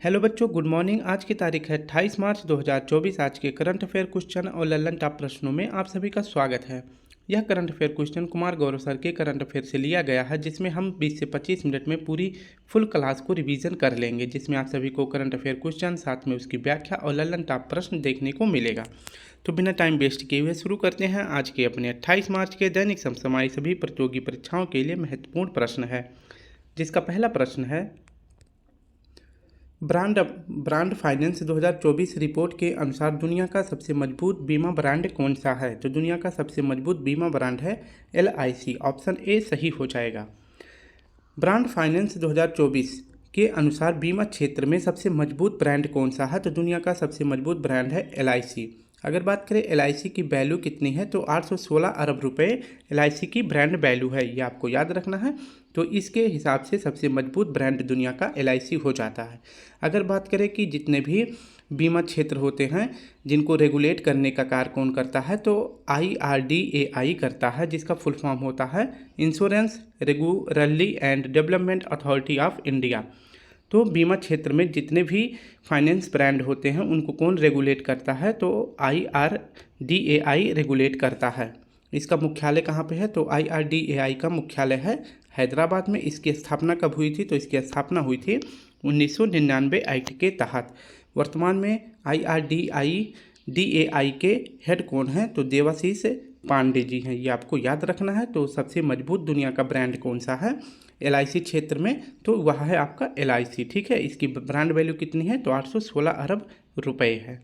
Hello बच्चों, good morning. आज की तारीख है 28 मार्च 2024। आज के करंट अफेयर क्वेश्चन और लल्लन टॉप प्रश्नों में आप सभी का स्वागत है। यह current affair question Kumar Gaurav sir के करंट अफेयर से लिया गया है, जिसमें हम 20 से 25 मिनट में पूरी फुल क्लास को रिवीजन कर लेंगे, जिसमें आप सभी को करंट अफेयर क्वेश्चन, साथ में उसकी व्याख्या और लल्लन टॉप प्रश्न देखने को मिलेगा। तो बिना टाइम वेस्ट किए हुए शुरू करते हैं आज के अपने 28 मार्च के दैनिक समसामयिक सभी प्रतियोगी परीक्षाओं के लिए महत्वपूर्ण प्रश्न है, जिसका पहला प्रश्न है ब्रांड फाइनेंस 2024 रिपोर्ट के अनुसार दुनिया का सबसे मजबूत बीमा ब्रांड कौन सा है। तो दुनिया का सबसे मजबूत बीमा ब्रांड है LIC। ऑप्शन ए सही हो जाएगा। ब्रांड फाइनेंस 2024 के अनुसार बीमा क्षेत्र में सबसे मजबूत ब्रांड कौन सा है। तो दुनिया का सबसे मजबूत ब्रांड है LIC। अगर बात करें LIC की वैल्यू कितनी है, तो 816 अरब रुपए LIC की ब्रांड वैल्यू है, ये आपको याद रखना है। तो इसके हिसाब से सबसे मजबूत ब्रांड दुनिया का LIC हो जाता है। अगर बात करें कि जितने भी बीमा क्षेत्र होते हैं जिनको रेगुलेट करने का कार्य कौन करता है, तो IRDAI करता है, जिसका फुल फॉर्म होता है insurance regulatory and development authority of India. तो बीमा क्षेत्र में जितने भी फाइनेंस ब्रांड होते हैं उनको कौन रेगुलेट करता है, तो IRDAI रेगुलेट करता है। इसका मुख्यालय कहाँ पे है, तो IRDAI का मुख्यालय है हैदराबाद में। इसकी स्थापना कब हुई थी, तो इसकी स्थापना हुई थी 1999 एक्ट के तहत। वर्तमान में IRDAI के हेड कौन है, तो देवाशीष पांडे जी हैं, ये आपको याद रखना है। तो सबसे मजबूत दुनिया का ब्रांड कौन सा है LIC क्षेत्र में, तो वह है आपका LIC। ठीक है, इसकी ब्रांड वैल्यू कितनी है, तो 816 अरब रुपए है।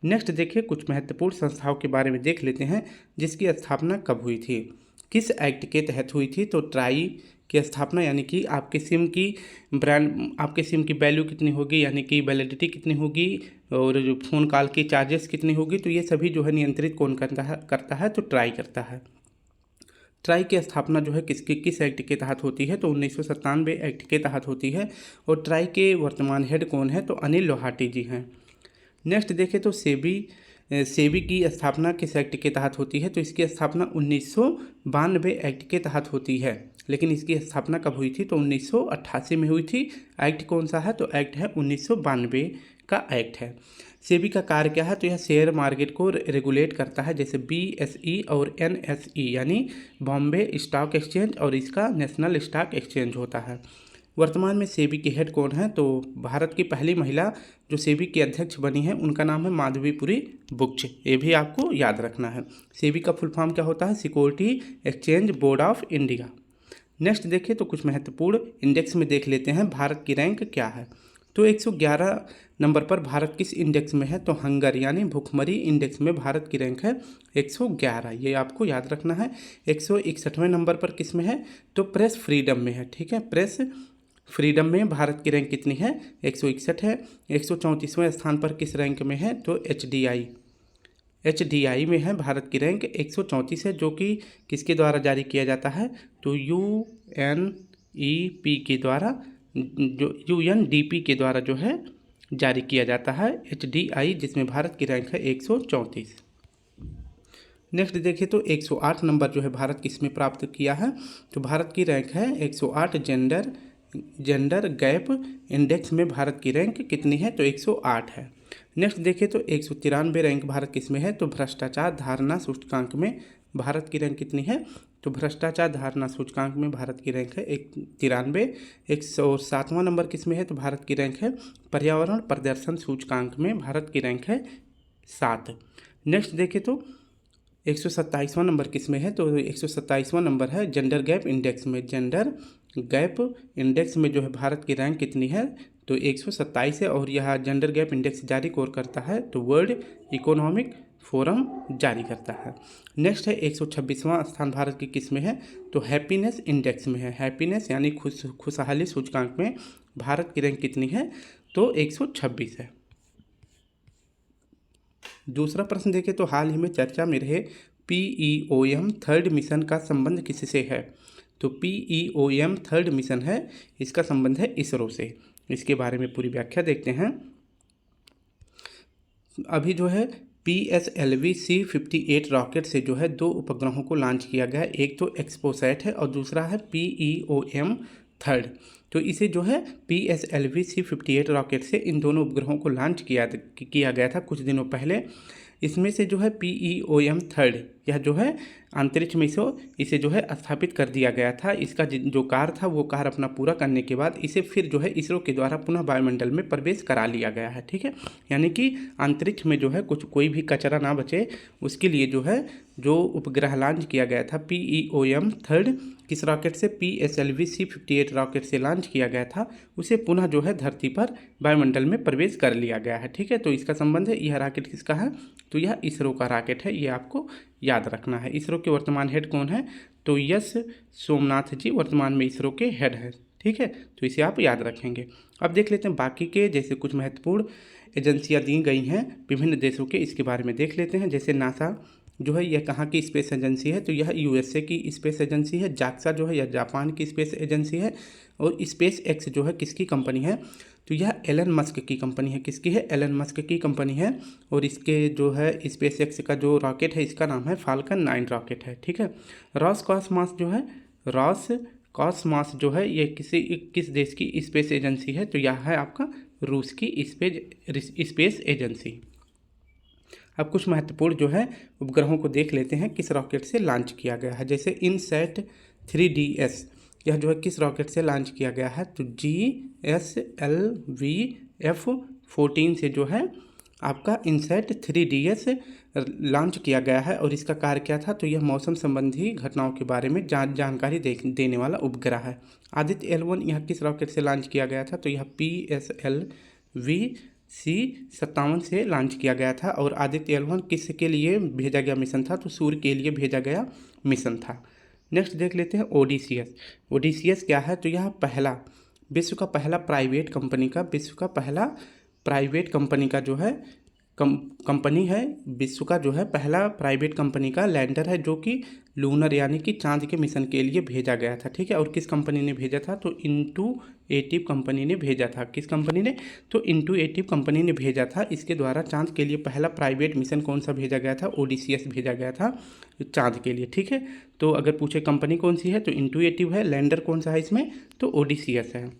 नेक्स्ट देखिए, कुछ महत्वपूर्ण संस्थाओं के बारे में देख लेते हैं जिसकी स्थापना कब हुई थी, किस एक्ट के तहत हुई थी। तो ट्राई की स्थापना, यानी कि आपके सिम की वैल्यू कितनी होगी, यानी कि वैलिडिटी कितनी होगी, और जो फ़ोन कॉल की चार्जेस कितनी होगी, तो ये सभी जो है नियंत्रित कौन करता है, तो ट्राई करता है। ट्राई की स्थापना जो है किस एक्ट के तहत होती है, तो 1997 एक्ट के तहत होती है। और ट्राई के वर्तमान हेड कौन है, तो अनिल लोहाटी जी हैं। नेक्स्ट देखें तो सेबी की स्थापना किस एक्ट के तहत होती है, तो इसकी स्थापना 1992 एक्ट के तहत होती है। लेकिन इसकी स्थापना कब हुई थी, तो 1988 में हुई थी। एक्ट कौन सा है, तो एक्ट है 1992 का एक्ट है। सेबी का कार्य क्या है, तो यह शेयर मार्केट को रेगुलेट करता है, जैसे BSE और NSE यानी बॉम्बे स्टॉक एक्सचेंज, और इसका नेशनल स्टॉक एक्सचेंज होता है। वर्तमान में सेबी के हेड कौन है, तो भारत की पहली महिला जो सेबी की अध्यक्ष बनी है उनका नाम है माधवीपुरी बुक्च, ये भी आपको याद रखना है। सेबी का फुल फॉर्म क्या होता है, security exchange board of India. Next देखिए तो कुछ महत्वपूर्ण इंडेक्स में देख लेते हैं भारत की रैंक क्या है। तो 111 नंबर पर भारत किस इंडेक्स में है, तो हंगर यानी भुखमरी इंडेक्स में भारत की रैंक है 111, ये आपको याद रखना है। 161वें नंबर पर किस में है, तो प्रेस फ्रीडम में है। ठीक है, प्रेस फ्रीडम में भारत की रैंक कितनी है, 161 है। 134वें स्थान पर किस रैंक में है, तो HDI में है भारत की रैंक 134 है, जो कि किसके द्वारा जारी किया जाता है, तो UNEP के द्वारा, जो UNDP के द्वारा जो है जारी किया जाता है HDI, जिसमें भारत की रैंक है 134। नेक्स्ट देखिए तो 108 नंबर जो है भारत किस में प्राप्त किया है, तो भारत की रैंक है 108। जेंडर गैप इंडेक्स में भारत की रैंक कितनी है, तो 108 है। नेक्स्ट देखिए तो 193 रैंक भारत किस में है, तो भ्रष्टाचार धारणा सूचकांक में भारत की रैंक कितनी है, तो भ्रष्टाचार धारणा सूचकांक में भारत की रैंक है 93। 107वां नंबर किस में है, तो भारत की रैंक है पर्यावरण प्रदर्शन सूचकांक में भारत की रैंक है 7। नेक्स्ट देखिए तो 127वां नंबर किस में है, तो 127वां नंबर है जेंडर गैप इंडेक्स में। जेंडर गैप इंडेक्स में जो है भारत की रैंक कितनी है, तो 127 है। और यह जेंडर गैप इंडेक्स जारी कौन करता है, तो वर्ल्ड इकोनॉमिक फोरम जारी करता है। नेक्स्ट है 126वां स्थान भारत की किस में है, तो हैप्पीनेस इंडेक्स में है। हैप्पीनेस यानी खुशहाली सूचकांक में भारत की रैंक कितनी है, तो 126 है। दूसरा प्रश्न देखें तो हाल ही में चर्चा में रहे PEOM थर्ड मिशन का संबंध किससे है, तो PEOM थर्ड मिशन है, इसका संबंध है इसरो से। इसके बारे में पूरी व्याख्या देखते हैं। अभी जो है PSLV C58 रॉकेट से जो है 2 उपग्रहों को लॉन्च किया गया है, एक तो एक्सपोसैट है और दूसरा है PEOM थर्ड। तो इसे जो है PSLV-C58 रॉकेट से इन दोनों उपग्रहों को लॉन्च किया गया था कुछ दिनों पहले। इसमें से जो है PEOM थर्ड यह जो है अंतरिक्ष में इसे जो है स्थापित कर दिया गया था। इसका जो कार्य था वो कार्य अपना पूरा करने के बाद इसे फिर जो है इसरो के द्वारा पुनः वायुमंडल में प्रवेश करा लिया गया है। ठीक है, यानी कि अंतरिक्ष में जो है कोई भी कचरा ना बचे उसके लिए जो है जो उपग्रह लॉन्च किया गया था PEOM थर्ड किस रॉकेट से PSLV-C58 रॉकेट से लॉन्च किया गया था, उसे पुनः जो है धरती पर वायुमंडल में प्रवेश कर लिया गया है। ठीक है, तो इसका संबंध है, यह रॉकेट किसका है, तो यह इसरो का रॉकेट है, ये आपको याद रखना है। इसरो के वर्तमान हेड कौन है, तो यस सोमनाथ जी वर्तमान में इसरो के हेड हैं। ठीक है, तो इसे आप याद रखेंगे। अब देख लेते हैं बाकी के जैसे कुछ महत्वपूर्ण एजेंसियां दी गई हैं विभिन्न देशों के, इसके बारे में देख लेते हैं। जैसे नासा जो है यह कहाँ की स्पेस एजेंसी है, तो यह USA की स्पेस एजेंसी है। जाक्सा जो है यह जापान की स्पेस एजेंसी है। और स्पेस एक्स जो है किसकी कंपनी है, तो यह एलन मस्क की कंपनी है। किसकी है, एलन मस्क की कंपनी है। और इसके जो है स्पेस एक्स का जो रॉकेट है इसका नाम है फाल्कन 9 रॉकेट है। ठीक है, रॉसकॉसमॉस जो है रॉसकॉसमॉस जो है ये किस देश की स्पेस एजेंसी है, तो यह है आपका रूस की स्पेस एजेंसी। अब कुछ महत्वपूर्ण जो है उपग्रहों को देख लेते हैं किस रॉकेट से लॉन्च किया गया है। जैसे इनसैट 3DS यह जो है किस रॉकेट से लॉन्च किया गया है, तो GSLV-F14 से जो है आपका इनसैट 3DS लॉन्च किया गया है। और इसका कार्य क्या था, तो यह मौसम संबंधी घटनाओं के बारे में जानकारी देने वाला उपग्रह है। आदित्य L1 यह किस रॉकेट से लॉन्च किया गया था, तो यह PSLV-C57 से लॉन्च किया गया था। और आदित्य L1 किस के लिए भेजा गया मिशन था, तो सूर्य के लिए भेजा गया मिशन था। नेक्स्ट देख लेते हैं ओडिसियस क्या है, तो यह विश्व का पहला प्राइवेट कंपनी का जो है कंपनी है। विश्व का जो है पहला प्राइवेट कंपनी का लैंडर है जो कि लूनर यानी कि चांद के मिशन के लिए भेजा गया था। ठीक है, और किस कंपनी ने भेजा था, तो इंटूएटिव कंपनी ने भेजा था। किस कंपनी ने, तो इंटूएटिव कंपनी ने भेजा था। इसके द्वारा चांद के लिए पहला प्राइवेट मिशन कौन सा भेजा गया था, ओडिसियस भेजा गया था चांद के लिए। ठीक है, तो अगर पूछे कंपनी कौन सी है, तो इंटूएटिव है। लैंडर कौन सा है इसमें, तो ओडिसियस है।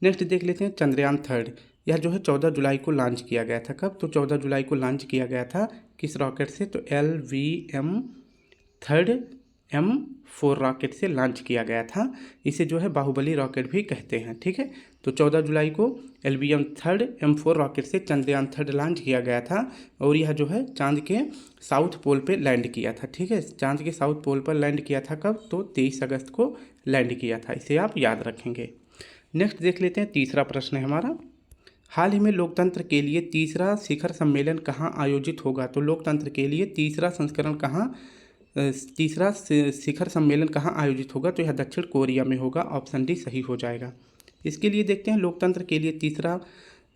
नेक्स्ट देख लेते हैं चंद्रयान थर्ड यह जो है 14 जुलाई को लॉन्च किया गया था। कब, तो 14 जुलाई को लॉन्च किया गया था किस रॉकेट से, तो LVM-3M4 रॉकेट से लॉन्च किया गया था। इसे जो है बाहुबली रॉकेट भी कहते हैं। ठीक है, तो 14 जुलाई को LVM-3M4 रॉकेट से चंद्रयान थर्ड लॉन्च किया गया था। और यह जो है चांद के साउथ पोल पे लैंड किया था। ठीक है, चांद के साउथ पोल पर लैंड किया था कब, तो 23 अगस्त को लैंड किया था। इसे आप याद रखेंगे। नेक्स्ट देख लेते हैं, तीसरा प्रश्न है हमारा, हाल ही में लोकतंत्र के लिए तीसरा शिखर सम्मेलन कहाँ आयोजित होगा। तो लोकतंत्र के लिए तीसरा शिखर सम्मेलन कहाँ आयोजित होगा, तो यह दक्षिण कोरिया में होगा। ऑप्शन डी सही हो जाएगा। इसके लिए देखते हैं लोकतंत्र के लिए तीसरा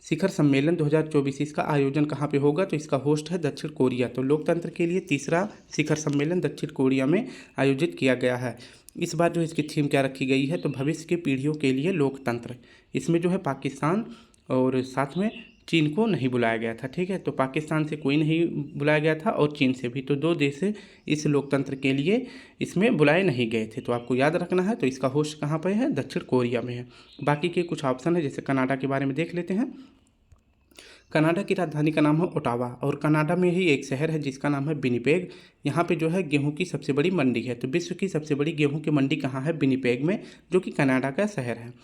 शिखर सम्मेलन 2024 इसका आयोजन कहाँ पे होगा, तो इसका होस्ट है दक्षिण कोरिया। तो लोकतंत्र के लिए तीसरा शिखर सम्मेलन दक्षिण कोरिया में आयोजित किया गया है। इस बार जो इसकी थीम क्या रखी गई है, तो भविष्य की पीढ़ियों के लिए लोकतंत्र। इसमें जो है पाकिस्तान और साथ में चीन को नहीं बुलाया गया था। ठीक है, तो पाकिस्तान से कोई नहीं बुलाया गया था और चीन से भी, तो 2 देश इस लोकतंत्र के लिए इसमें बुलाए नहीं गए थे। तो आपको याद रखना है, तो इसका होस्ट कहाँ पर है, दक्षिण कोरिया में है। बाकी के कुछ ऑप्शन है, जैसे कनाडा के बारे में देख लेते हैं। कनाडा की राजधानी का नाम है ओटावा और कनाडा में ही एक शहर है जिसका नाम है विनिपेग। यहाँ पे जो है गेहूं की सबसे बड़ी मंडी है। तो विश्व की सबसे बड़ी गेहूं की मंडी कहाँ है, विनिपेग में, जो कि कनाडा का शहर है।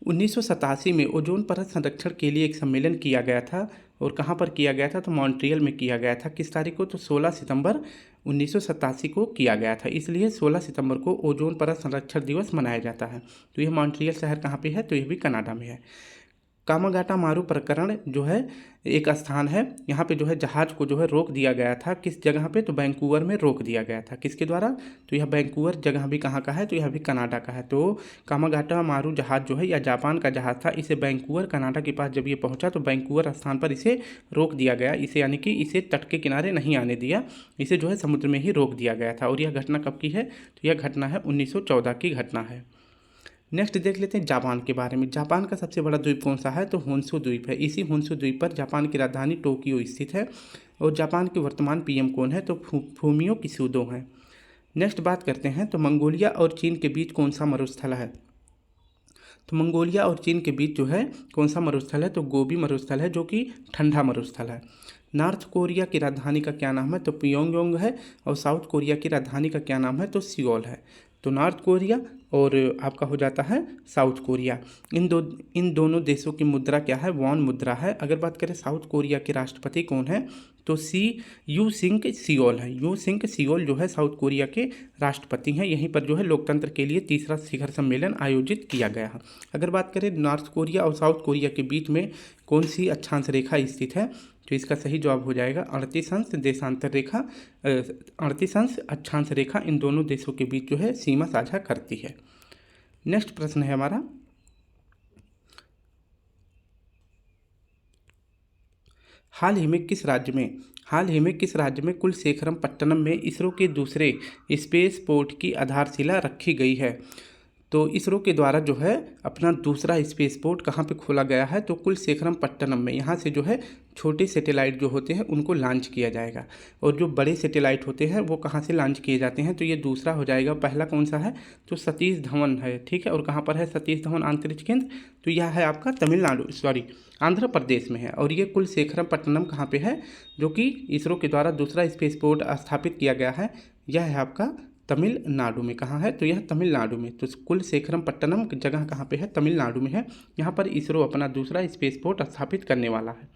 1987 में ओजोन परत संरक्षण के लिए एक सम्मेलन किया गया था। और कहाँ पर किया गया था, तो मॉन्ट्रियल में किया गया था। किस तारीख को, तो 16 सितंबर 1987 को किया गया था। इसलिए 16 सितंबर को ओजोन परत संरक्षण दिवस मनाया जाता है। तो यह मॉन्ट्रियल शहर कहाँ पे है, तो यह भी कनाडा में है। कामागाटा मारू प्रकरण जो है एक स्थान है, यहाँ पे जो है जहाज को जो है रोक दिया गया था। किस जगह पे, तो वैंकूवर में रोक दिया गया था। किसके द्वारा, तो यह वैंकूवर जगह भी कहाँ का है, तो यह भी कनाडा का है। तो कामागाटा मारू जहाज जो है यह जापान का जहाज था। इसे वैंकूवर कनाडा के पास जब ये पहुँचा तो वैंकूवर स्थान पर इसे रोक दिया गया। इसे यानी कि इसे तट के किनारे नहीं आने दिया, इसे जो है समुद्र में ही रोक दिया गया था। और यह घटना कब की है, तो यह घटना है 1914 की घटना है। नेक्स्ट देख लेते हैं जापान के बारे में। जापान का सबसे बड़ा द्वीप कौन सा है, तो होन्शु द्वीप है। इसी होन्शु द्वीप पर जापान की राजधानी टोक्यो स्थित है। और जापान के वर्तमान पीएम कौन है, तो फूमियो किशिदो हैं। नेक्स्ट बात करते हैं, तो मंगोलिया और चीन के बीच कौन सा मरुस्थल है। तो मंगोलिया और चीन के बीच जो है कौन सा मरुस्थल है, तो गोबी मरुस्थल है, जो कि ठंडा मरुस्थल है। नॉर्थ कोरिया की राजधानी का क्या नाम है, तो प्योंगयांग है। और साउथ कोरिया की राजधानी का क्या नाम है, तो सियोल है। तो नॉर्थ कोरिया और आपका हो जाता है साउथ कोरिया। इन दोनों देशों की मुद्रा क्या है, वॉन मुद्रा है। अगर बात करें साउथ कोरिया के राष्ट्रपति कौन है, तो यू सिंक सियोल है। यू सिंक सियोल जो है साउथ कोरिया के राष्ट्रपति हैं। यहीं पर जो है लोकतंत्र के लिए तीसरा शिखर सम्मेलन आयोजित किया गया है। अगर बात करें नॉर्थ कोरिया और साउथ कोरिया के बीच में कौन सी अक्षांश रेखा स्थित है, तो इसका सही जवाब हो जाएगा 38 अंश देशांतर रेखा, 38 अंश अक्षांश रेखा इन दोनों देशों के बीच जो है सीमा साझा करती है। नेक्स्ट प्रश्न है हमारा, हाल ही में किस राज्य में कुलशेखरम पट्टनम में इसरो के दूसरे स्पेस पोर्ट की आधारशिला रखी गई है। तो इसरो के द्वारा जो है अपना दूसरा स्पेस पोर्ट कहाँ पे खोला गया है, तो कुलशेखरम पट्टनम में। यहाँ से जो है छोटे सैटेलाइट जो होते हैं उनको लॉन्च किया जाएगा, और जो बड़े सैटेलाइट होते हैं वो कहाँ से लॉन्च किए जाते हैं, तो ये दूसरा हो जाएगा। पहला कौन सा है, तो सतीश धवन है, ठीक है। और कहाँ पर है सतीश धवन अंतरिक्ष केंद्र, तो यह है आपका आंध्र प्रदेश में है। और ये कुलशेखरम पट्टनम कहाँ पे है, जो कि इसरो के द्वारा दूसरा स्पेस पोर्ट स्थापित किया गया है, यह है आपका तमिलनाडु में। कहाँ है, तो यह तमिलनाडु में। तो कुलशेखरम पट्टनम जगह कहाँ पे है, तमिलनाडु में है। यहाँ पर इसरो अपना दूसरा स्पेस पोर्ट स्थापित करने वाला है।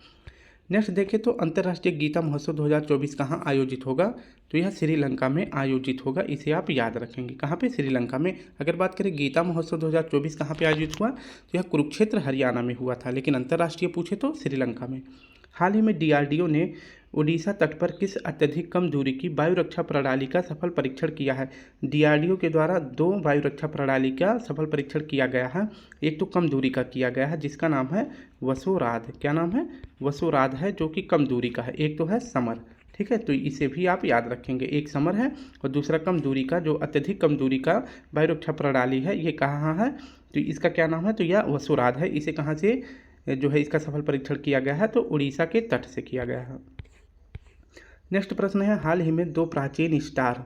नेक्स्ट देखें तो अंतर्राष्ट्रीय गीता महोत्सव 2024 कहाँ आयोजित होगा, तो यह श्रीलंका में आयोजित होगा। इसे आप याद रखेंगे, कहाँ पे, श्रीलंका में। अगर बात करें गीता महोत्सव 2024 कहाँ पे आयोजित हुआ, तो यह कुरुक्षेत्र हरियाणा में हुआ था, लेकिन अंतर्राष्ट्रीय पूछे तो श्रीलंका में। हाल ही में डीआरडीओ ने ओडिशा तट पर किस अत्यधिक कम दूरी की वायु रक्षा प्रणाली का सफल परीक्षण किया है। डीआरडीओ के द्वारा 2 वायु रक्षा प्रणाली का सफल परीक्षण किया गया है। एक तो कम दूरी का किया गया है जिसका नाम है वसोराध। क्या नाम है, वसोराध है, जो कि कम दूरी का है। एक तो है समर, ठीक है, तो इसे भी आप याद रखेंगे। एक समर है और दूसरा कम दूरी का, जो अत्यधिक कम दूरी का वायु रक्षा प्रणाली है, ये कहाँ है, तो इसका क्या नाम है, तो यह वसोराध है। इसे कहाँ से जो है इसका सफल परीक्षण किया गया है, तो उड़ीसा के तट से किया गया है। नेक्स्ट प्रश्न है, हाल ही में 2 प्राचीन स्टार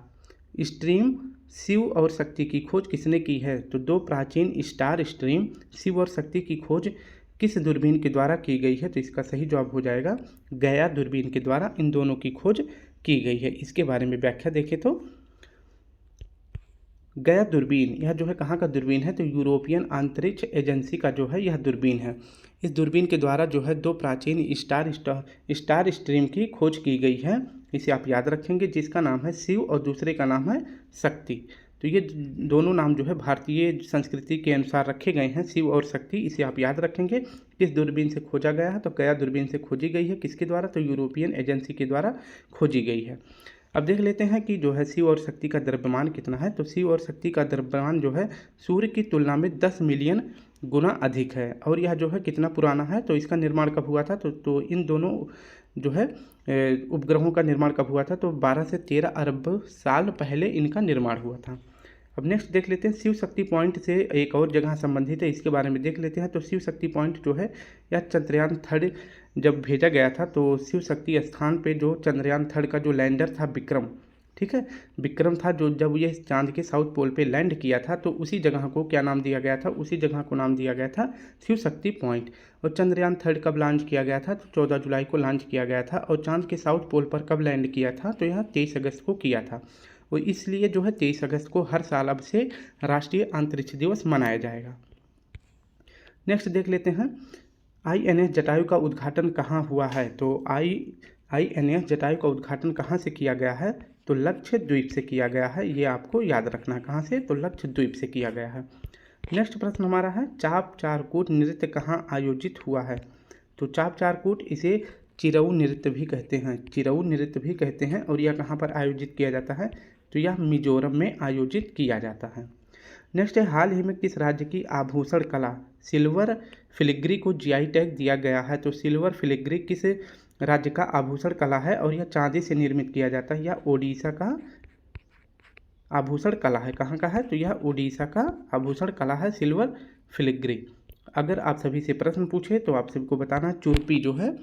स्ट्रीम शिव और शक्ति की खोज किसने की है। तो 2 प्राचीन स्टार स्ट्रीम शिव और शक्ति की खोज किस दूरबीन के द्वारा की गई है, तो इसका सही जवाब हो जाएगा गया दूरबीन के द्वारा इन दोनों की खोज की गई है। इसके बारे में व्याख्या देखें तो गया दूरबीन, यह जो है कहाँ का दूरबीन है, तो यूरोपियन अंतरिक्ष एजेंसी का जो है यह दूरबीन है। इस दूरबीन के द्वारा जो है 2 प्राचीन स्टार स्ट्रीम की खोज की गई है। इसे आप याद रखेंगे, जिसका नाम है शिव और दूसरे का नाम है शक्ति। तो ये दोनों नाम जो है भारतीय संस्कृति के अनुसार रखे गए हैं, शिव और शक्ति। इसे आप याद रखेंगे। किस दूरबीन से खोजा गया है, तो गया दूरबीन से खोजी गई है। किसके द्वारा, तो यूरोपियन एजेंसी के द्वारा खोजी गई है। अब देख लेते हैं कि जो है शिव और शक्ति का द्रव्यमान कितना है। तो शिव और शक्ति का द्रव्यमान जो है सूर्य की तुलना में 10 मिलियन गुना अधिक है। और यह जो है कितना पुराना है, तो इसका निर्माण कब हुआ था, तो इन दोनों जो है उपग्रहों का निर्माण कब हुआ था, तो 12 से 13 अरब साल पहले इनका निर्माण हुआ था। अब नेक्स्ट देख लेते हैं शिव शक्ति पॉइंट से एक और जगह संबंधित है, इसके बारे में देख लेते हैं। तो शिव शक्ति पॉइंट जो है यह चंद्रयान 3 जब भेजा गया था, तो शिव शक्ति स्थान पे जो चंद्रयान 3 का जो लैंडर था विक्रम, ठीक है, विक्रम था, जो जब ये चांद के साउथ पोल पे लैंड किया था, तो उसी जगह को क्या नाम दिया गया था, उसी जगह को नाम दिया गया था शिव शक्ति पॉइंट। और चंद्रयान 3 कब लॉन्च किया गया था, तो 14 जुलाई को लॉन्च किया गया था। और चांद के साउथ पोल पर कब लैंड किया था, तो यह 23 अगस्त को किया था। और इसलिए जो है 23 अगस्त को हर साल अब से राष्ट्रीय अंतरिक्ष दिवस मनाया जाएगा। नेक्स्ट देख लेते हैं, INS जटायु का उद्घाटन कहाँ हुआ है। तो INS जटायु का उद्घाटन कहाँ से किया गया है, तो लक्षद्वीप से किया गया है। ये आपको याद रखना है, कहाँ से, तो लक्षद्वीप से किया गया है। नेक्स्ट प्रश्न हमारा है, चाप चारकूट नृत्य कहाँ आयोजित हुआ है। तो चाप चारकूट इसे चिरऊ नृत्य भी कहते हैं, चिरऊ नृत्य भी कहते हैं। और यह कहाँ पर आयोजित किया जाता है, तो यह मिजोरम में आयोजित किया जाता है। नेक्स्ट है, हाल ही में किस राज्य की आभूषण कला सिल्वर फिलिग्री को GI टैग दिया गया है। तो सिल्वर फिलिग्री किस राज्य का आभूषण कला है, और यह चांदी से निर्मित किया जाता है। यह ओडिशा का आभूषण कला है। कहाँ का है, तो यह ओडिशा का आभूषण कला है सिल्वर फिलिग्री। अगर आप सभी से प्रश्न पूछे तो आप सबको बताना, चुरपी जो है,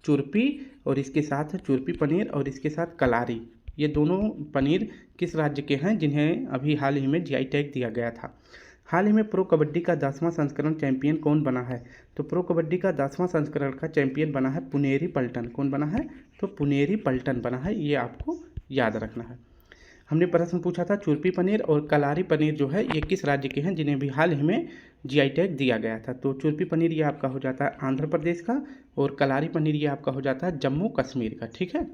चुरपी और इसके साथ चुरपी पनीर और इसके साथ कलारी, ये दोनों पनीर किस राज्य के हैं जिन्हें अभी हाल ही में GI टैग दिया गया था। हाल ही में प्रो कबड्डी का 10वां संस्करण चैंपियन कौन बना है? तो प्रो कबड्डी का 10वां संस्करण का चैंपियन बना है पुनेरी पल्टन। कौन बना है? तो पुनेरी पल्टन बना है, ये आपको याद रखना है। हमने प्रश्न पूछा था चुरपी पनीर और कलारी पनीर जो है ये किस राज्य के हैं जिन्हें भी हाल ही में जीआई टैग दिया गया था? तो चुरपी पनीर ये आपका हो जाता है आंध्र प्रदेश का और कलारी पनीर ये आपका हो जाता है जम्मू कश्मीर का। ठीक है,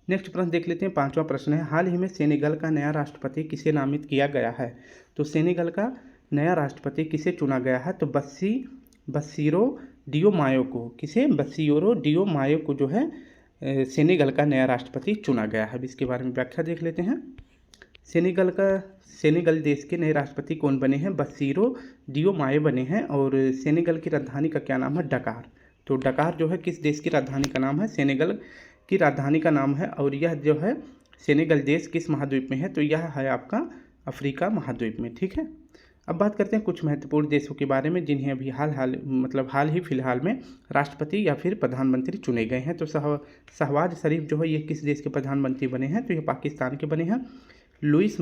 नेक्स्ट प्रश्न देख लेते हैं। 5वां प्रश्न है, हाल ही में सेनेगल का नया राष्ट्रपति किसे नामित किया गया है? तो सेनेगल का नया राष्ट्रपति किसे चुना गया है? तो बसीरो डियोमायो को। किसे? बसीरो डियोमायो को जो है सेनेगल का नया राष्ट्रपति चुना गया है। अब इसके बारे में व्याख्या देख लेते हैं। सेनेगल देश के नए राष्ट्रपति कौन बने हैं? बसीरो डियोमायो बने हैं और सेनेगल की राजधानी का क्या नाम है? डकार। तो डकार जो है किस देश की राजधानी का नाम है? सेनेगल की राजधानी का नाम है। और यह जो है सेनेगल देश किस महाद्वीप में है? तो यह है आपका अफ्रीका महाद्वीप में। ठीक है, अब बात करते हैं कुछ महत्वपूर्ण देशों के बारे में जिन्हें अभी हाल ही फिलहाल में राष्ट्रपति या फिर प्रधानमंत्री चुने गए हैं। तो शहबाज शरीफ जो है ये किस देश के प्रधानमंत्री बने हैं? तो ये पाकिस्तान के बने हैं। लुइस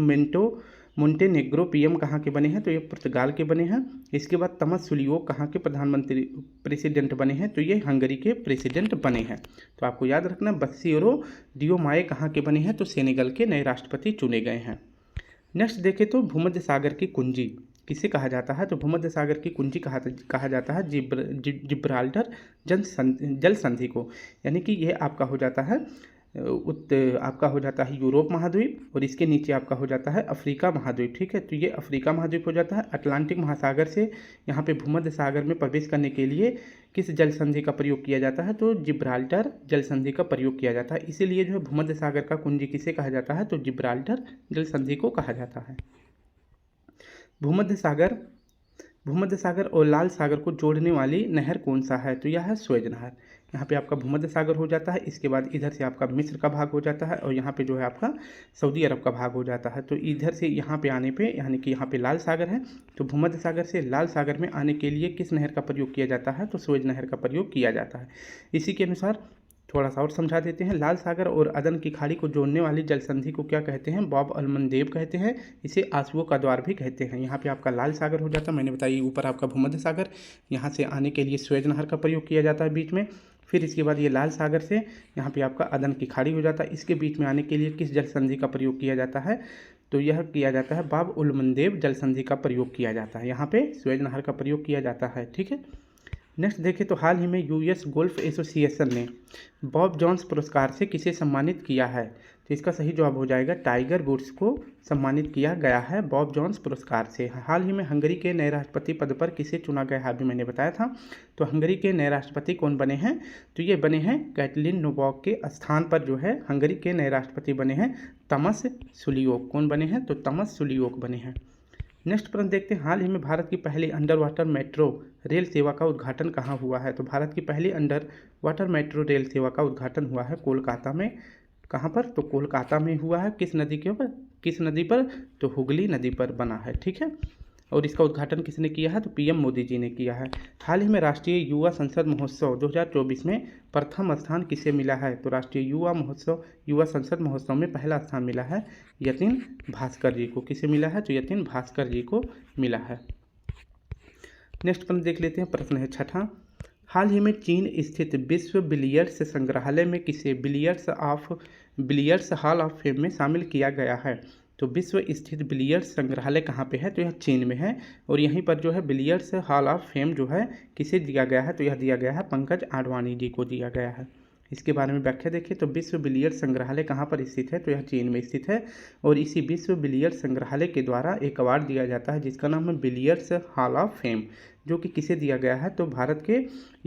मोंटेनेग्रो पीएम कहाँ के बने हैं? तो ये पुर्तगाल के बने हैं। इसके बाद तमस सुलियोक कहाँ के प्रेसिडेंट बने हैं? तो ये हंगरी के प्रेसिडेंट बने हैं। तो आपको याद रखना बसीरो डियोमाये कहाँ के बने हैं? तो सेनेगल के नए राष्ट्रपति चुने गए हैं। नेक्स्ट देखें तो भूमध्य सागर की कुंजी किसे कहा जाता है? तो भूमध्य सागर की कुंजी कहा जाता है जिब्राल्टर जल संधि को। यानी कि यह आपका हो जाता है आपका हो जाता है यूरोप महाद्वीप और इसके नीचे आपका हो जाता है अफ्रीका महाद्वीप। ठीक है, तो ये अफ्रीका महाद्वीप हो जाता है। अटलांटिक महासागर से यहाँ पे भूमध्य सागर में प्रवेश करने के लिए किस जल संधि का प्रयोग किया जाता है? तो जिब्राल्टर जल संधि का प्रयोग किया जाता है। इसीलिए जो है भूमध्य सागर का कुंजी किसे कहा जाता है? तो जिब्राल्टर जल संधि को कहा जाता है। भूमध्य सागर और लाल सागर को जोड़ने वाली नहर कौन सा है? तो यह है स्वेज नहर। यहाँ पे आपका भूमध्य सागर हो जाता है, इसके बाद इधर से आपका मिस्र का भाग हो जाता है और यहाँ पे जो है आपका सऊदी अरब का भाग हो जाता है। तो इधर से यहाँ पे आने पे यानी कि यहाँ पे लाल सागर है, तो भूमध्य सागर से लाल सागर में आने के लिए किस नहर का प्रयोग किया जाता है? तो स्वेज नहर का प्रयोग किया जाता है। इसी के अनुसार थोड़ा सा और समझा देते हैं। लाल सागर और अदन की खाड़ी को जोड़ने वाली जल संधि को क्या कहते हैं? बाब अलमंदेब कहते हैं। इसे आंसुओं का द्वार भी कहते हैं। यहाँ पे आपका लाल सागर हो जाता है, मैंने बताया ऊपर आपका भूमध्य सागर, यहाँ से आने के लिए स्वेज नहर का प्रयोग किया जाता है बीच में। फिर इसके बाद ये लाल सागर से यहाँ पे आपका अदन की खाड़ी हो जाता है। इसके बीच में आने के लिए किस जल संधि का प्रयोग किया जाता है? तो यह किया जाता है बाब उल मंदेब जल संधि का प्रयोग किया जाता है। यहाँ पे स्वेज नहर का प्रयोग किया जाता है। ठीक है, नेक्स्ट देखें तो हाल ही में यूएस गोल्फ एसोसिएशन ने बॉब जॉन्स पुरस्कार से किसे सम्मानित किया है? तो इसका सही जवाब हो जाएगा टाइगर वुड्स को सम्मानित किया गया है बॉब जॉन्स पुरस्कार से। हाल ही में हंगरी के नए राष्ट्रपति पद पर किसे चुना गया है? अभी मैंने बताया था। तो हंगरी के नए राष्ट्रपति कौन बने हैं? तो ये बने हैं कैटलिन नोवाक के स्थान पर जो है हंगरी के नए राष्ट्रपति बने हैं तमस सुलियोक। कौन बने हैं? तो तमस सुलियोक बने हैं। नेक्स्ट प्रश्न देखते हैं, हाल ही में भारत की पहली अंडर वाटर मेट्रो रेल सेवा का उद्घाटन कहाँ हुआ है? तो भारत की पहली अंडर वाटर मेट्रो रेल सेवा का उद्घाटन हुआ है कोलकाता में। कहाँ पर? तो कोलकाता में हुआ है। किस नदी के ऊपर? किस नदी पर? तो हुगली नदी पर बना है। ठीक है, और इसका उद्घाटन किसने किया है? तो पीएम मोदी जी ने किया है। हाल ही में राष्ट्रीय युवा संसद महोत्सव 2024 में प्रथम स्थान किसे मिला है? तो राष्ट्रीय युवा संसद महोत्सव में पहला स्थान मिला है यतिन भास्कर जी को। किसे मिला है? तो यतिन भास्कर जी को मिला है। नेक्स्ट प्रश्न देख लेते हैं, प्रश्न है 6वां। हाल ही में चीन स्थित विश्व बिलियर्ड्स संग्रहालय में किसे बिलियर्ड्स हॉल ऑफ फेम में शामिल किया गया है? तो विश्व स्थित बिलियर्ड्स संग्रहालय कहाँ पे है? तो यह चीन में है और यहीं पर जो है बिलियर्ड्स हॉल ऑफ फेम जो है किसे दिया गया है? तो यह दिया गया है पंकज आडवाणी जी को दिया गया है। इसके बारे में व्याख्या देखिए तो विश्व बिलियर्ड्स संग्रहालय कहाँ पर स्थित है? तो यह चीन में स्थित है और इसी विश्व बिलियर्ड्स संग्रहालय के द्वारा एक अवार्ड दिया जाता है जिसका नाम है बिलियर्ड्स हॉल ऑफ फेम, जो कि किसे दिया गया है? तो भारत के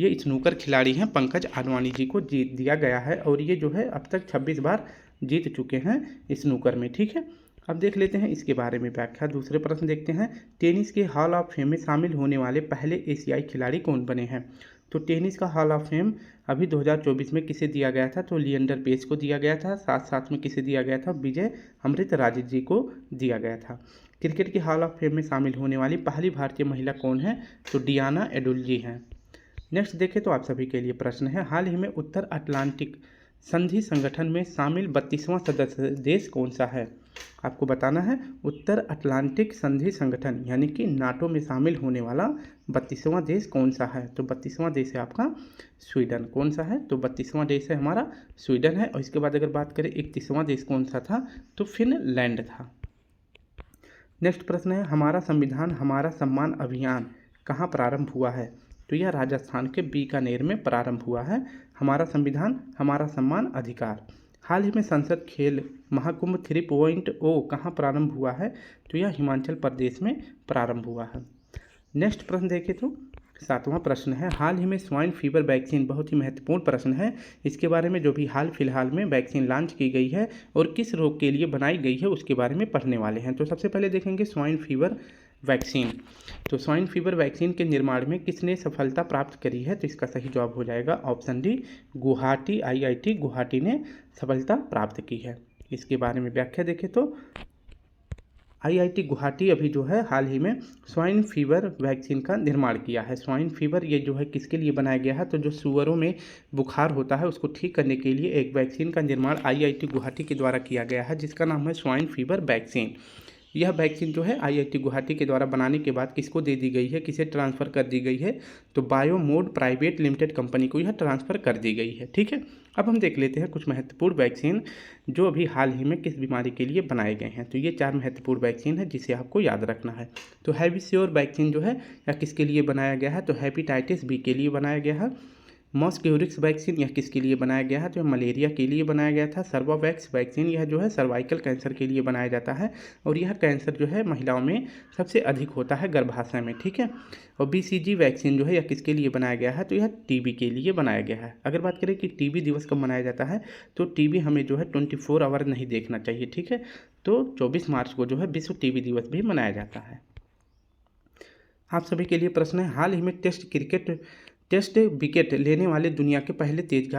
ये स्नूकर खिलाड़ी हैं पंकज आडवाणी जी को दिया गया है और ये जो है अब तक 26 बार जीत चुके हैं स्नूकर में। ठीक है, अब देख लेते हैं इसके बारे में व्याख्या। दूसरे प्रश्न देखते हैं, टेनिस के हॉल ऑफ फेम में शामिल होने वाले पहले एशियाई खिलाड़ी कौन बने हैं? तो टेनिस का हॉल ऑफ फेम अभी 2024 में किसे दिया गया था? तो लिएंडर पेस को दिया गया था। साथ साथ में किसे दिया गया था? विजय अमृतराज जी को दिया गया था। क्रिकेट के हॉल ऑफ फेम में शामिल होने वाली पहली भारतीय महिला कौन है? तो डियाना एडुल्जी हैं। नेक्स्ट देखें तो आप सभी के लिए प्रश्न है, हाल ही में उत्तर अटलांटिक संधि संगठन में शामिल 32वां सदस्य देश कौन सा है? आपको बताना है उत्तर अटलांटिक संधि संगठन यानी कि नाटो में शामिल होने वाला 32वां देश कौन सा है? तो 32वां देश है आपका स्वीडन। कौन सा है? तो 32वां देश है हमारा स्वीडन है। और इसके बाद अगर बात करें 31वां देश कौन सा था? तो फिनलैंड था। नेक्स्ट प्रश्न है हमारा संविधान हमारा सम्मान अभियान कहाँ प्रारंभ हुआ है? तो यह राजस्थान के बीकानेर में प्रारंभ हुआ है। हमारा संविधान हमारा सम्मान अधिकार। हाल ही में संसद खेल महाकुंभ 3.0 कहाँ प्रारंभ हुआ है? तो यह हिमाचल प्रदेश में प्रारंभ हुआ है। नेक्स्ट प्रश्न देखें तो 7वां प्रश्न है हाल ही में स्वाइन फीवर वैक्सीन, बहुत ही महत्वपूर्ण प्रश्न है। इसके बारे में जो भी हाल फिलहाल में वैक्सीन लॉन्च की गई है और किस रोग के लिए बनाई गई है उसके बारे में पढ़ने वाले हैं। तो सबसे पहले देखेंगे स्वाइन फीवर वैक्सीन। तो स्वाइन फीवर वैक्सीन के निर्माण में किसने सफलता प्राप्त करी है? तो इसका सही जवाब हो जाएगा option D, Guwahati IIT Guwahati ने सफलता प्राप्त की है। इसके बारे में व्याख्या देखें तो IIT गुवाहाटी अभी जो है हाल ही में स्वाइन फीवर वैक्सीन का निर्माण किया है। स्वाइन फीवर ये जो है किसके लिए बनाया गया है? तो जो सुअरों में बुखार होता है उसको ठीक करने के लिए एक वैक्सीन का निर्माण IIT गुवाहाटी के द्वारा किया गया है जिसका नाम है स्वाइन फीवर वैक्सीन। यह वैक्सीन जो है IIT गुवाहाटी के द्वारा बनाने के बाद किसको दे दी गई है, किसे ट्रांसफ़र कर दी गई है? तो बायोमोड प्राइवेट लिमिटेड कंपनी को यह ट्रांसफ़र कर दी गई है। ठीक है, अब हम देख लेते हैं कुछ महत्वपूर्ण वैक्सीन जो अभी हाल ही में किस बीमारी के लिए बनाए गए हैं। तो ये 4 महत्वपूर्ण वैक्सीन है जिसे आपको याद रखना है। तो हैविश्योर वैक्सीन जो है यह किसके लिए बनाया गया है? तो हेपेटाइटिस B के लिए बनाया गया है। मॉस्क्यूरिक्स वैक्सीन यह किसके लिए बनाया गया है? तो मलेरिया के लिए बनाया गया था। सर्वावैक्स वैक्सीन यह जो है सर्वाइकल कैंसर के लिए बनाया जाता है और यह कैंसर जो है महिलाओं में सबसे अधिक होता है गर्भाशय में। ठीक है, और BCG वैक्सीन जो है यह किसके लिए बनाया गया है? तो यह TB के लिए बनाया गया है। अगर बात करें कि TB दिवस कब मनाया जाता है तो TB हमें जो है 24 आवर नहीं देखना चाहिए। ठीक है, तो 24 मार्च को जो है विश्व TB दिवस भी मनाया जाता है। आप सभी के लिए प्रश्न है हाल ही में टेस्ट विकेट लेने वाले दुनिया के पहले तेज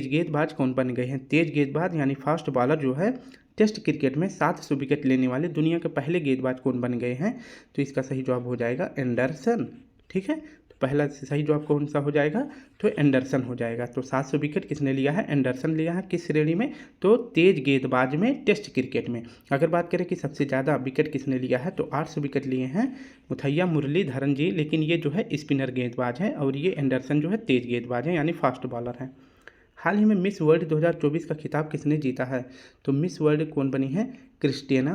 गेंदबाज कौन बन गए हैं? तेज गेंदबाज यानी फास्ट बॉलर जो है टेस्ट क्रिकेट में 700 विकेट लेने वाले दुनिया के पहले गेंदबाज कौन बन गए हैं? तो इसका सही जवाब हो जाएगा एंडरसन। ठीक है, तो पहला सही जवाब कौन सा हो जाएगा? तो एंडरसन हो जाएगा। तो 700 विकेट किसने लिया है? एंडरसन लिया है। किस श्रेणी में? तो तेज गेंदबाज में टेस्ट क्रिकेट में। अगर बात करें कि सबसे ज़्यादा विकेट किसने लिया है तो 800 विकेट लिए हैं मुथैया मुरलीधरन जी, लेकिन ये जो है स्पिनर गेंदबाज हैं और ये एंडरसन जो है तेज गेंदबाज हैं यानी फास्ट बॉलर हैं। हाल ही में मिस वर्ल्ड 2024 का खिताब किसने जीता है? तो मिस वर्ल्ड कौन बनी है? क्रिस्टियाना।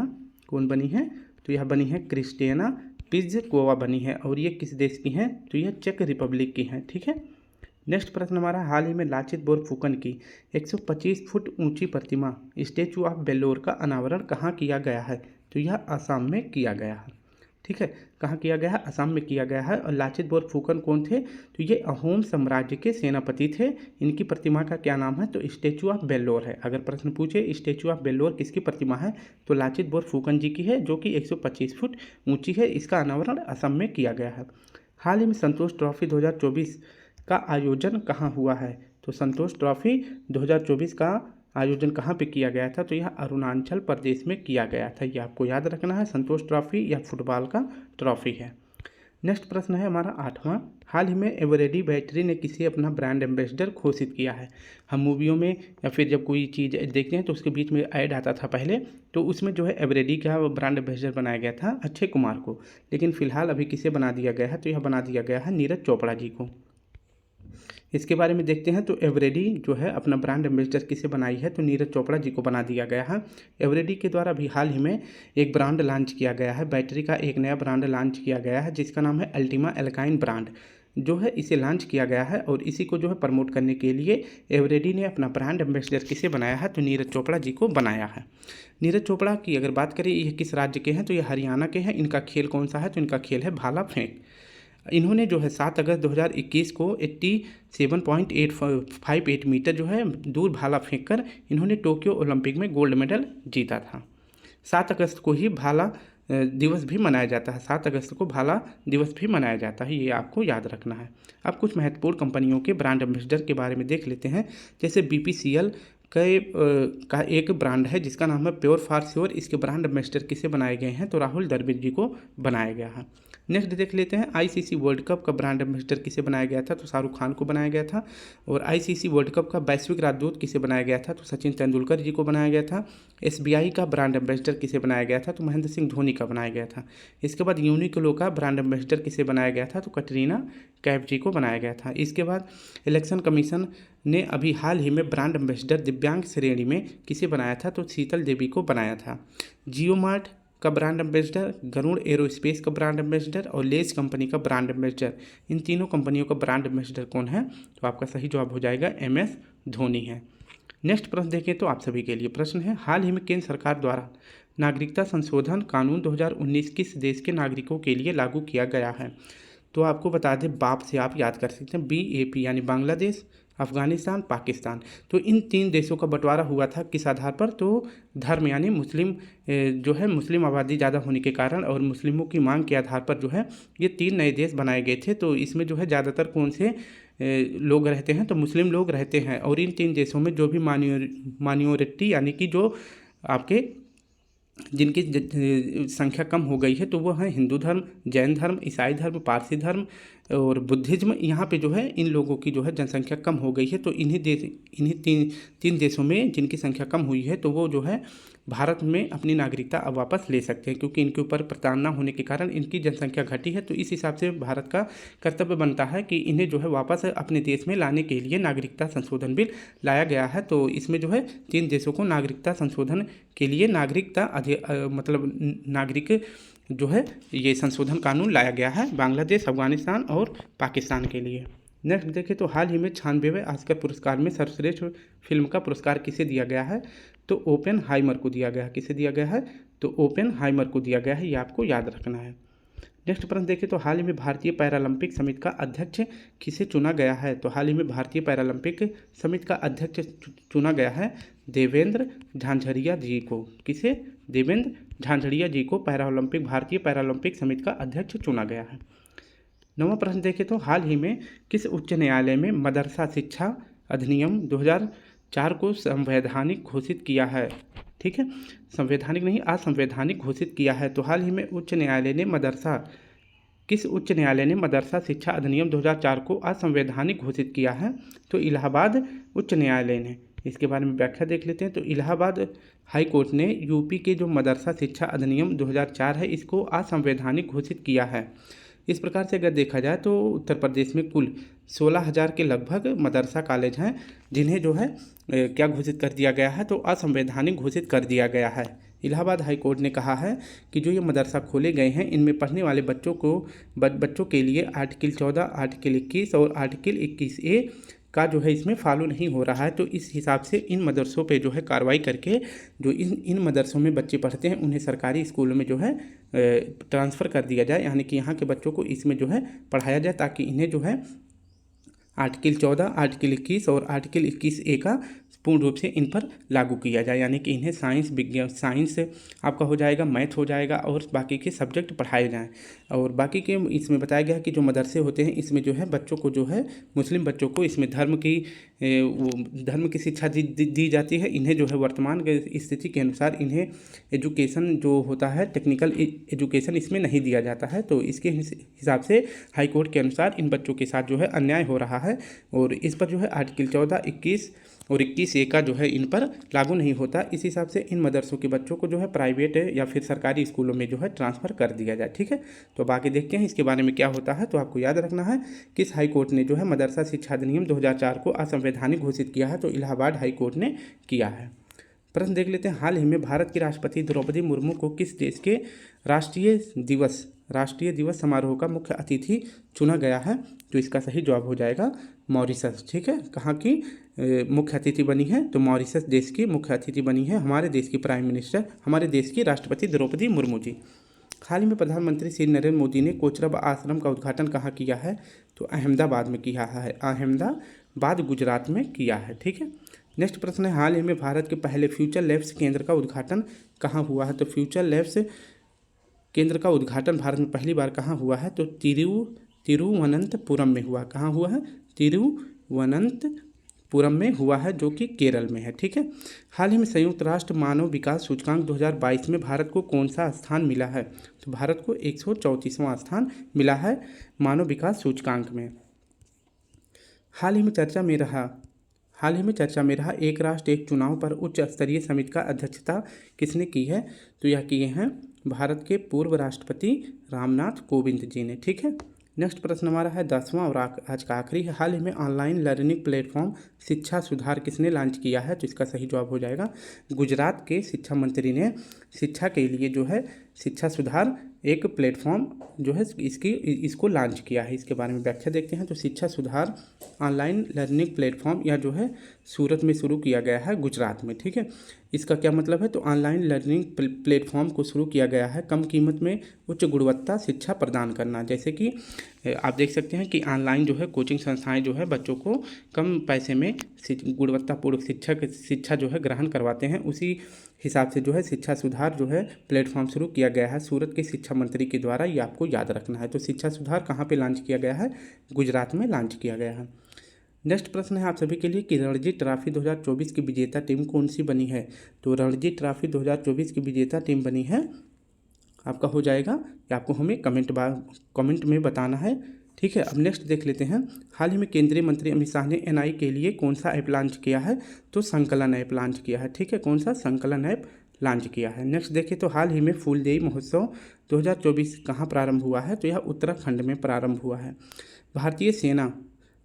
कौन बनी है? तो यह बनी है क्रिस्टियाना पिज़कोवा बनी है और ये किस देश की हैं? तो यह चेक रिपब्लिक की हैं। ठीक है, नेक्स्ट प्रश्न हमारा हाल ही में लाचित बोरफुकन की 125 फुट ऊंची प्रतिमा स्टैचू ऑफ बेल्लोर का अनावरण कहाँ किया गया है? तो यह असम में किया गया है। ठीक है, कहाँ किया गया है? असम में किया गया है। और लाचित बोरफुकन कौन थे? तो ये अहोम साम्राज्य के सेनापति थे। इनकी प्रतिमा का क्या नाम है? तो स्टैचू ऑफ बेल्लोर है। अगर प्रश्न पूछे स्टैचू ऑफ बेल्लोर किसकी प्रतिमा है तो लाचित बोरफुकन जी की है जो कि 125 फुट ऊंची है। इसका अनावरण असम में किया गया है। हाल ही में संतोष ट्रॉफी 2024 का आयोजन कहाँ हुआ है? तो संतोष ट्रॉफी 2024 का आयोजन कहाँ पे किया गया था? तो यह अरुणाचल प्रदेश में किया गया था। ये आपको याद रखना है। संतोष ट्रॉफी यह फुटबॉल का ट्रॉफी है। नेक्स्ट प्रश्न है हमारा 8वां हाल ही में एवरेडी बैटरी ने किसे अपना ब्रांड एम्बेसडर घोषित किया है? हम मूवियों में या फिर जब कोई चीज़ देखते हैं तो उसके बीच में ऐड आता था पहले, तो उसमें जो है एवरेडी का ब्रांड एम्बेसडर बनाया गया था अक्षय कुमार को, लेकिन फिलहाल अभी किसे बना दिया गया है? तो यह बना दिया गया है नीरज चोपड़ा जी को। इसके बारे में देखते हैं तो एवरेडी जो है अपना ब्रांड एम्बेसडर किसे बनाई है? तो नीरज चोपड़ा जी को बना दिया गया है। एवरेडी के द्वारा भी हाल ही में एक ब्रांड लॉन्च किया गया है, बैटरी का एक नया ब्रांड लॉन्च किया गया है जिसका नाम है अल्टीमा एल्काइन ब्रांड जो है इसे लॉन्च किया गया है। और इसी को जो है प्रमोट करने के लिए एवरेडी ने अपना ब्रांड एम्बेसडर किसे बनाया है? तो नीरज चोपड़ा जी को बनाया है। नीरज चोपड़ा की अगर बात करें ये किस राज्य के हैं? तो ये हरियाणा के हैं। इनका खेल कौन सा है? तो इनका खेल है भाला फेंक। इन्होंने जो है 7 अगस्त 2021 को 87.858 मीटर जो है दूर भाला फेंक कर इन्होंने टोक्यो ओलंपिक में गोल्ड मेडल जीता था। 7 अगस्त को ही भाला दिवस भी मनाया जाता है। 7 अगस्त को भाला दिवस भी मनाया जाता है, ये आपको याद रखना है। अब कुछ महत्वपूर्ण कंपनियों के ब्रांड एम्बेसडर के बारे में देख लेते हैं। जैसे BPCL का एक ब्रांड है जिसका नाम है प्योर फॉर श्योर। इसके ब्रांड एम्बेसडर किसे बनाए गए हैं? तो राहुल द्रविड़ जी को बनाया गया है। नेक्स्ट देख लेते हैं आईसीसी वर्ल्ड कप का ब्रांड एम्बेसडर किसे बनाया गया था, तो शाहरुख खान को बनाया गया था। और आईसीसी वर्ल्ड कप का वैश्विक राजदूत किसे बनाया गया था, तो सचिन तेंदुलकर जी को बनाया गया था। एसबीआई का ब्रांड एम्बेसडर किसे बनाया गया था, तो महेंद्र सिंह धोनी का बनाया गया था। इसके बाद यूनिक्लो का ब्रांड एम्बेसडर किसे बनाया गया था, तो कटरीना कैफ जी को बनाया गया था। इसके बाद इलेक्शन कमीशन ने अभी हाल ही में ब्रांड एम्बेसडर दिव्यांग श्रेणी में किसे बनाया था, तो शीतल देवी को बनाया था। जियो मार्ट का ब्रांड एम्बेसडर, गरुड़ एरोस्पेस का ब्रांड एम्बेसडर और लेज कंपनी का ब्रांड एम्बेसडर, इन तीनों कंपनियों का ब्रांड एम्बेसडर कौन है, तो आपका सही जवाब हो जाएगा MS धोनी है। नेक्स्ट प्रश्न देखें तो आप सभी के लिए प्रश्न है, हाल ही में केंद्र सरकार द्वारा नागरिकता संशोधन कानून 2019 किस देश के नागरिकों के लिए लागू किया गया है, तो आपको बता दें बाप से आप याद कर सकते हैं BAP यानी बांग्लादेश, अफगानिस्तान, पाकिस्तान। तो इन 3 देशों का बंटवारा हुआ था किस आधार पर, तो धर्म यानी मुस्लिम जो है मुस्लिम आबादी ज़्यादा होने के कारण और मुस्लिमों की मांग के आधार पर जो है ये 3 नए देश बनाए गए थे। तो इसमें जो है ज़्यादातर कौन से लोग रहते हैं, तो मुस्लिम लोग रहते हैं। और इन 3 देशों में जो भी माइनॉरिटी यानी कि जो आपके जिनकी संख्या कम हो गई है तो वो हैं हिंदू धर्म, जैन धर्म, ईसाई धर्म, पारसी धर्म और बुद्धिज्म। यहाँ पे जो है इन लोगों की जो है जनसंख्या कम हो गई है। तो इन्हीं तीन देशों में जिनकी संख्या कम हुई है तो वो जो है भारत में अपनी नागरिकता अब वापस ले सकते हैं, क्योंकि इनके ऊपर प्रताड़ना होने के कारण इनकी जनसंख्या घटी है। तो इस हिसाब से भारत का कर्तव्य बनता है कि इन्हें जो है वापस अपने देश में लाने के लिए नागरिकता संशोधन बिल लाया गया है। तो इसमें जो है 3 देशों को नागरिकता संशोधन के लिए नागरिक जो है ये संशोधन कानून लाया गया है बांग्लादेश, अफगानिस्तान और पाकिस्तान के लिए। नेक्स्ट देखें तो हाल ही में 96वें ऑस्कर पुरस्कार में सर्वश्रेष्ठ फिल्म का पुरस्कार किसे दिया गया है, तो ओपेनहाइमर को दिया गया है। किसे दिया गया है, तो ओपेनहाइमर को दिया गया है, ये आपको याद रखना है। नेक्स्ट प्रश्न देखें तो हाल ही में भारतीय पैरालंपिक समिति का अध्यक्ष किसे चुना गया है, तो हाल ही में भारतीय पैरालंपिक समिति का अध्यक्ष चुना गया है देवेंद्र झांझरिया जी को। किसे, देवेंद्र झांझरिया जी को भारतीय पैरालंपिक समिति का अध्यक्ष चुना गया है। 9वां प्रश्न देखें तो हाल ही में किस उच्च न्यायालय में मदरसा शिक्षा अधिनियम 2004 को संवैधानिक घोषित किया है। ठीक है, संवैधानिक नहीं असंवैधानिक घोषित किया है। तो हाल ही में किस उच्च न्यायालय ने मदरसा शिक्षा अधिनियम 2004 को असंवैधानिक घोषित किया है, तो इलाहाबाद उच्च न्यायालय ने। इसके बारे में व्याख्या देख लेते हैं। तो इलाहाबाद हाई कोर्ट ने यूपी के जो मदरसा शिक्षा अधिनियम 2004 है इसको असंवैधानिक घोषित किया है। इस प्रकार से अगर देखा जाए तो उत्तर प्रदेश में कुल 16,000 के लगभग मदरसा कॉलेज हैं जिन्हें जो है क्या घोषित कर दिया गया है, तो असंवैधानिक घोषित कर दिया गया है। इलाहाबाद हाई कोर्ट ने कहा है कि जो ये मदरसा खोले गए हैं इनमें पढ़ने वाले बच्चों के लिए आर्टिकल 14, आर्टिकल 21 और आर्टिकल 21A का जो है इसमें फॉलो नहीं हो रहा है। तो इस हिसाब से इन मदरसों पे जो है कार्रवाई करके जो इन मदरसों में बच्चे पढ़ते हैं उन्हें सरकारी स्कूलों में जो है ट्रांसफ़र कर दिया जाए, यानी कि यहाँ के बच्चों को इसमें जो है पढ़ाया जाए ताकि इन्हें जो है आर्टिकल 14, आर्टिकल 21 और आर्टिकल 21A का पूर्ण रूप से इन पर लागू किया जाए, यानी कि इन्हें साइंस आपका हो जाएगा, मैथ हो जाएगा और बाकी के सब्जेक्ट पढ़ाए जाएं। और बाकी के इसमें बताया गया है कि जो मदरसे होते हैं इसमें जो है बच्चों को जो है मुस्लिम बच्चों को इसमें धर्म की शिक्षा दी जाती है। इन्हें जो है वर्तमान के स्थिति के अनुसार इन्हें एजुकेशन जो होता है टेक्निकल एजुकेशन इसमें नहीं दिया जाता है। तो इसके हिसाब से हाई कोर्ट के अनुसार इन बच्चों के साथ जो है अन्याय हो रहा है और इस पर जो है आर्टिकल 14, 21 और 21A का जो है इन पर लागू नहीं होता। इस हिसाब से इन मदरसों के बच्चों को जो है प्राइवेट या फिर सरकारी स्कूलों में जो है ट्रांसफ़र कर दिया जाए। ठीक है, तो बाकी देखते हैं इसके बारे में क्या होता है। तो आपको याद रखना है किस हाई कोर्ट ने जो है मदरसा शिक्षा अधिनियम 2004 को असंवैधानिक घोषित किया है, तो इलाहाबाद हाई कोर्ट ने किया है। प्रश्न देख लेते हैं, हाल ही में भारत की राष्ट्रपति द्रौपदी मुर्मू को किस देश के राष्ट्रीय दिवस समारोह का मुख्य अतिथि चुना गया है, तो इसका सही जवाब हो जाएगा मॉरिशस। ठीक है, कहाँ की मुख्य अतिथि बनी है, तो मॉरिशस देश की मुख्य अतिथि बनी है हमारे देश की प्राइम मिनिस्टर, हमारे देश की राष्ट्रपति द्रौपदी मुर्मू जी। हाल ही में प्रधानमंत्री श्री नरेंद्र मोदी ने कोचरब आश्रम का उद्घाटन कहाँ किया है, तो अहमदाबाद में किया है, अहमदाबाद गुजरात में किया है। ठीक है, नेक्स्ट प्रश्न है, हाल ही में भारत के पहले फ्यूचर लैब्स केंद्र का उद्घाटन कहाँ हुआ है, तो फ्यूचर लैब्स केंद्र का उद्घाटन भारत में पहली बार कहाँ हुआ है, तो तिरुवनंतपुरम में हुआ। कहाँ हुआ है, तिरुवनंतपुरम पुरम में हुआ है, जो कि केरल में है। ठीक है। हाल ही में संयुक्त राष्ट्र मानव विकास सूचकांक 2022 में भारत को कौन सा स्थान मिला है? तो भारत को 134वां स्थान मिला है मानव विकास सूचकांक में। हाल ही में चर्चा में रहा एक राष्ट्र एक चुनाव पर उच्च स्तरीय समिति का अध्यक्षता किसने की है? तो यह किए हैं भारत के पूर्व राष्ट्रपति रामनाथ कोविंद जी ने। ठीक है। नेक्स्ट प्रश्न हमारा है 10वां और आज का आखिरी है। हाल ही में ऑनलाइन लर्निंग प्लेटफॉर्म शिक्षा सुधार किसने लॉन्च किया है? तो इसका सही जवाब हो जाएगा गुजरात के शिक्षा मंत्री ने शिक्षा के लिए जो है शिक्षा सुधार एक प्लेटफॉर्म जो है इसको लॉन्च किया है। इसके बारे में व्याख्या देखते हैं। तो शिक्षा सुधार ऑनलाइन लर्निंग प्लेटफॉर्म यह जो है सूरत में शुरू किया गया है, गुजरात में। ठीक है। इसका क्या मतलब है? तो ऑनलाइन लर्निंग प्लेटफॉर्म को शुरू किया गया है कम कीमत में उच्च गुणवत्ता शिक्षा प्रदान करना। जैसे कि आप देख सकते हैं कि ऑनलाइन जो है कोचिंग संस्थाएं जो है बच्चों को कम पैसे में गुणवत्तापूर्ण शिक्षा जो है ग्रहण करवाते हैं। उसी हिसाब से जो है शिक्षा सुधार जो है प्लेटफॉर्म शुरू किया गया है सूरत के शिक्षा मंत्री के द्वारा। ये आपको याद रखना है। तो शिक्षा सुधार कहाँ पे लॉन्च किया गया है? गुजरात में लॉन्च किया गया है। नेक्स्ट प्रश्न है आप सभी के लिए कि रणजी ट्रॉफी 2024 की विजेता टीम कौन सी बनी है? तो रणजी ट्रॉफी 2024 की विजेता टीम बनी है आपका हो जाएगा या आपको हमें कमेंट में बताना है। ठीक है। अब नेक्स्ट देख लेते हैं। हाल ही में केंद्रीय मंत्री अमित शाह ने एनआई के लिए कौन सा ऐप लॉन्च किया है? तो संकलन ऐप लॉन्च किया है। ठीक है। कौन सा? संकलन ऐप लॉन्च किया है। नेक्स्ट देखिए तो हाल ही में फूलदेई महोत्सव 2024 कहाँ प्रारंभ हुआ है? तो यह उत्तराखंड में प्रारंभ हुआ है। भारतीय सेना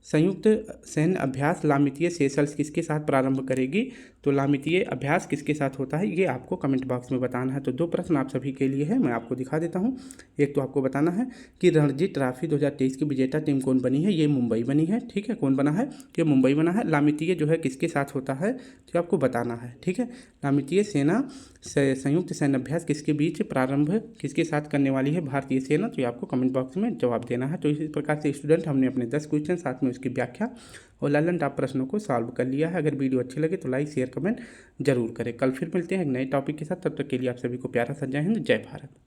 संयुक्त सैन्य अभ्यास लामितीय सेशल्स किसके साथ प्रारंभ करेगी? तो लामितीय अभ्यास किसके साथ होता है ये आपको कमेंट बॉक्स में बताना है। तो 2 प्रश्न आप सभी के लिए है, मैं आपको दिखा देता हूँ। एक तो आपको बताना है कि रणजी ट्रॉफी 2023 की विजेता टीम कौन बनी है? ये मुंबई बनी है। ठीक है। कौन बना है? ये मुंबई बना है। लामितीय जो है किसके साथ होता है तो आपको बताना है। ठीक है। लामितीय सेना संयुक्त सैन्य अभ्यास किसके बीच प्रारंभ किसके साथ करने वाली है? भारतीय सेना। तो ये आपको कमेंट बॉक्स में जवाब देना है। तो इसी प्रकार से स्टूडेंट हमने अपने 10 क्वेश्चन साथ में उसकी व्याख्या और ललन टॉप प्रश्नों को सॉल्व कर लिया है। अगर वीडियो अच्छी लगे तो लाइक शेयर कमेंट जरूर करें। कल फिर मिलते हैं एक नए टॉपिक के साथ। तब तक के लिए आप सभी को प्यारा सा जय हिंद, जय भारत।